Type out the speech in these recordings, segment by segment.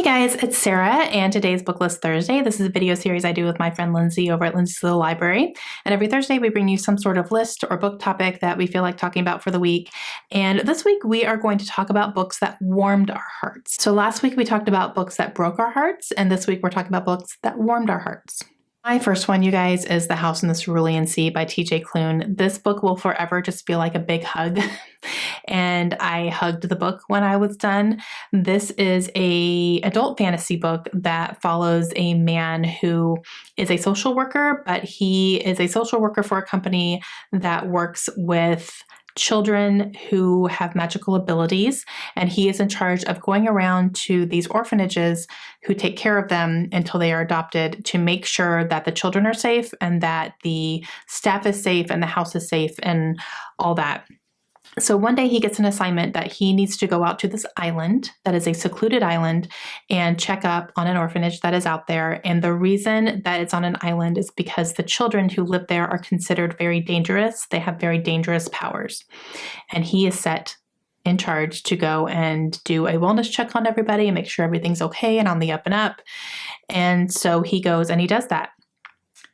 guys, it's Sarah, and today's Booklist Thursday. This is a video series I do with my friend Lindsay over at Lindsay's Little Library. And every Thursday we bring you some sort of list or book topic that we feel like talking about for the week. And this week we are going to talk about books that warmed our hearts. So last week we talked about books that broke our hearts, and this week we're talking about books that warmed our hearts. My first one, you guys, is The House in the Cerulean Sea by T.J. Klune. This book will forever just feel like a big hug, and I hugged the book when I was done. This is an adult fantasy book that follows a man who is a social worker, but he is a social worker for a company that works with children who have magical abilities, and he is in charge of going around to these orphanages who take care of them until they are adopted to make sure that the children are safe and that the staff is safe and the house is safe and all that. So one day he gets an assignment that he needs to go out to this island that is a secluded island and check up on an orphanage that is out there. And the reason that it's on an island is because the children who live there are considered very dangerous. They have very dangerous powers. And he is set in charge to go and do a wellness check on everybody and make sure everything's okay and on the up and up. And so he goes and he does that.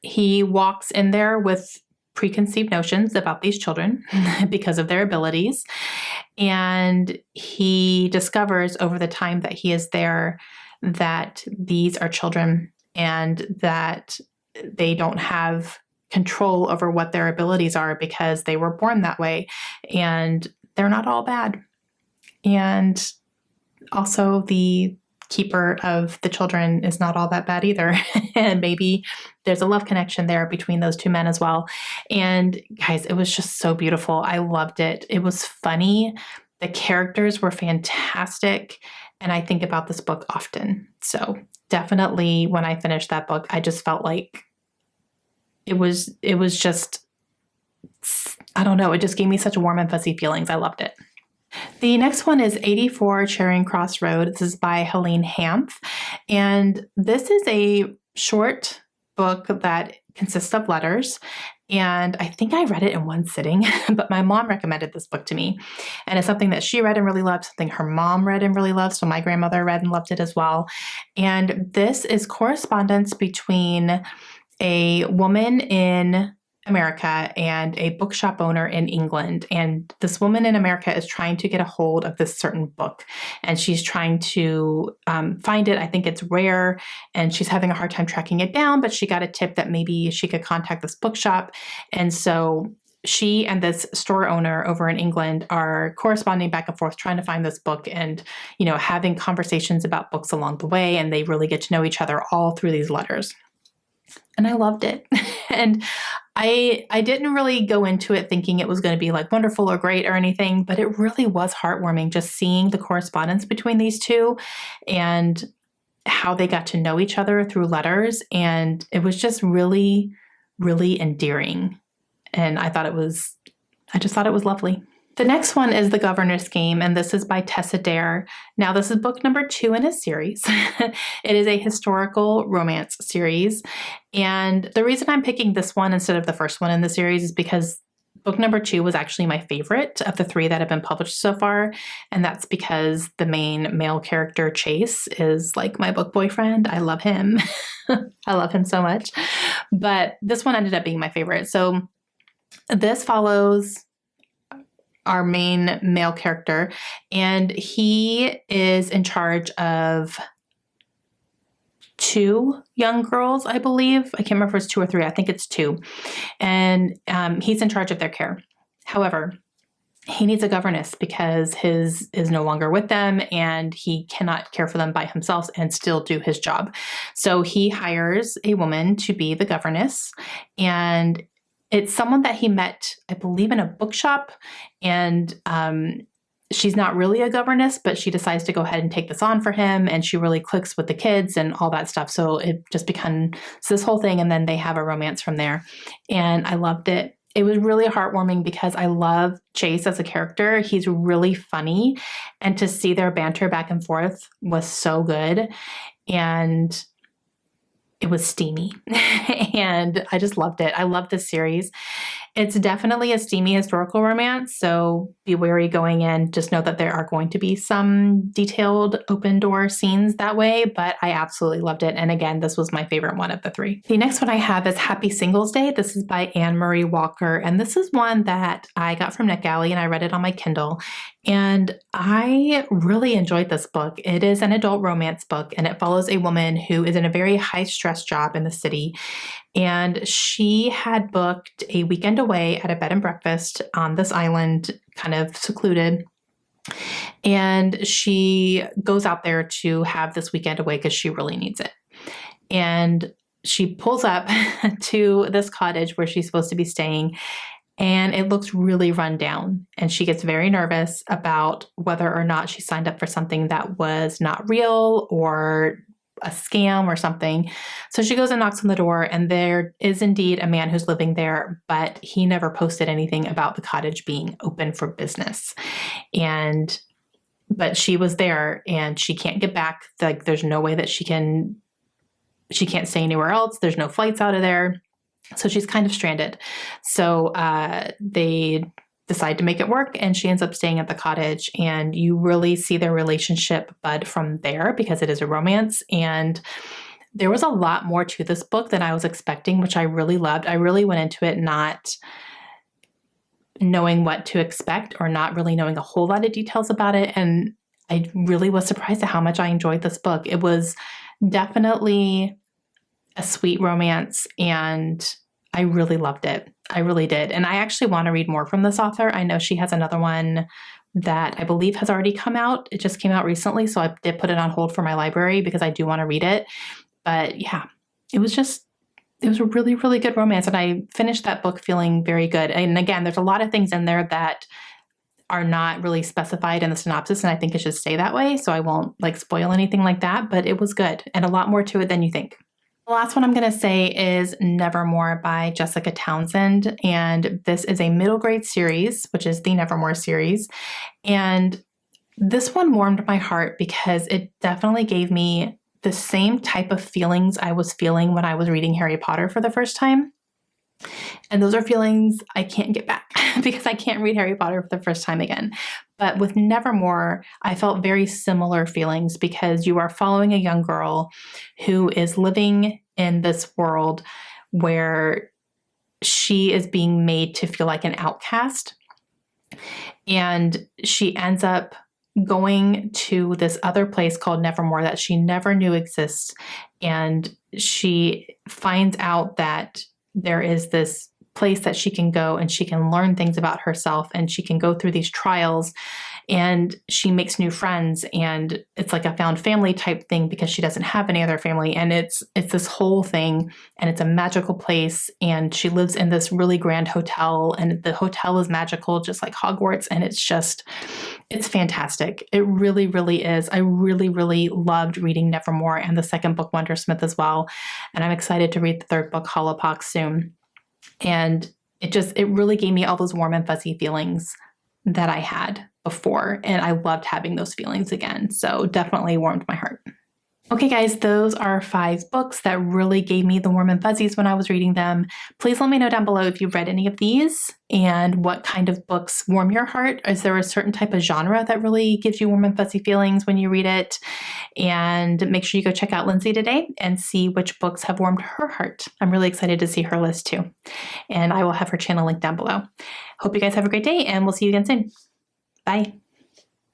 He walks in there with preconceived notions about these children because of their abilities. And he discovers over the time that he is there that these are children and that they don't have control over what their abilities are because they were born that way. And they're not all bad. And also the keeper of the children is not all that bad either. And maybe there's a love connection there between those two men as well. And guys, it was just so beautiful. I loved it. It was funny. The characters were fantastic. And I think about this book often. So definitely when I finished that book, I just felt like it was just, I don't know, it just gave me such warm and fuzzy feelings. I loved it. The next one is 84 Charing Crossroads. This is by Helene Hanff. And this is a short book that consists of letters. And I think I read it in one sitting, but my mom recommended this book to me. And it's something that she read and really loved, something her mom read and really loved. So my grandmother read and loved it as well. And this is correspondence between a woman in America and a bookshop owner in England. And this woman in America is trying to get a hold of this certain book. And she's trying to find it. I think it's rare. And she's having a hard time tracking it down, but she got a tip that maybe she could contact this bookshop. And so she and this store owner over in England are corresponding back and forth, trying to find this book and, you know, having conversations about books along the way. And they really get to know each other all through these letters. And I loved it. And I didn't really go into it thinking it was going to be like wonderful or great or anything, but it really was heartwarming just seeing the correspondence between these two and how they got to know each other through letters. And it was just really, really endearing. And I just thought it was lovely. The next one is The Governess Game, and this is by Tessa Dare. Now, this is book number 2 in a series. It is a historical romance series. And the reason I'm picking this one instead of the first one in the series is because book number 2 was actually my favorite of the 3 that have been published so far. And that's because the main male character, Chase, is like my book boyfriend. I love him. I love him so much. But this one ended up being my favorite. So this follows our main male character, and he is in charge of 2 young girls, I believe. I can't remember if it's 2 or 3. I think it's 2. And he's in charge of their care. However, he needs a governess because his is no longer with them and he cannot care for them by himself and still do his job. So he hires a woman to be the governess, and it's someone that he met, I believe, in a bookshop, and she's not really a governess, but she decides to go ahead and take this on for him, and she really clicks with the kids and all that stuff. So it just becomes this whole thing, and then they have a romance from there, and I loved it. It was really heartwarming because I love Chase as a character. He's really funny, and to see their banter back and forth was so good, and it was steamy and I just loved it. I love this series. It's definitely a steamy historical romance, so be wary going in. Just know that there are going to be some detailed open door scenes that way, but I absolutely loved it. And again, this was my favorite one of the three. The next one I have is Happy Singles Day. This is by Anne Marie Walker, and this is one that I got from Nick Alley and I read it on my Kindle. And I really enjoyed this book. It is an adult romance book, and it follows a woman who is in a very high-stress job in the city. And she had booked a weekend away at a bed and breakfast on this island, kind of secluded. And she goes out there to have this weekend away because she really needs it. And she pulls up to this cottage where she's supposed to be staying, and it looks really run down. And she gets very nervous about whether or not she signed up for something that was not real or a scam or something. So she goes and knocks on the door, and there is indeed a man who's living there, but he never posted anything about the cottage being open for business. But she was there, and she can't get back. Like, there's no way that she can't stay anywhere else. There's no flights out of there. So she's kind of stranded. So they decide to make it work, and she ends up staying at the cottage, and you really see their relationship bud from there because it is a romance. And there was a lot more to this book than I was expecting, which I really loved. I really went into it not knowing what to expect or not really knowing a whole lot of details about it. And I really was surprised at how much I enjoyed this book. It was definitely a sweet romance, and I really loved it. I really did. And I actually want to read more from this author. I know she has another one that I believe has already come out. It just came out recently, so I did put it on hold for my library because I do want to read it. But yeah, it was a really, really good romance, and I finished that book feeling very good. And again, there's a lot of things in there that are not really specified in the synopsis, and I think it should stay that way, so I won't spoil anything like that, but it was good and a lot more to it than you think. The last one I'm going to say is Nevermoor by Jessica Townsend, and this is a middle grade series, which is the Nevermoor series. And this one warmed my heart because it definitely gave me the same type of feelings I was feeling when I was reading Harry Potter for the first time. And those are feelings I can't get back because I can't read Harry Potter for the first time again. But with Nevermoor, I felt very similar feelings because you are following a young girl who is living in this world where she is being made to feel like an outcast. And she ends up going to this other place called Nevermoor that she never knew exists. And she finds out that there is this place that she can go and she can learn things about herself, and she can go through these trials, and she makes new friends, and it's like a found family type thing because she doesn't have any other family. And it's this whole thing, and it's a magical place, and she lives in this really grand hotel, and the hotel is magical, just like Hogwarts. And it's fantastic. It really, really is. I really, really loved reading Nevermoor and the second book, Wondersmith, as well. And I'm excited to read the third book, Hollowpox, soon. And it really gave me all those warm and fuzzy feelings that I had before. And I loved having those feelings again. So definitely warmed my heart. Okay, guys, those are 5 books that really gave me the warm and fuzzies when I was reading them. Please let me know down below if you've read any of these and what kind of books warm your heart. Is there a certain type of genre that really gives you warm and fuzzy feelings when you read it? And make sure you go check out Lindsay today and see which books have warmed her heart. I'm really excited to see her list too. And I will have her channel linked down below. Hope you guys have a great day, and we'll see you again soon. Bye.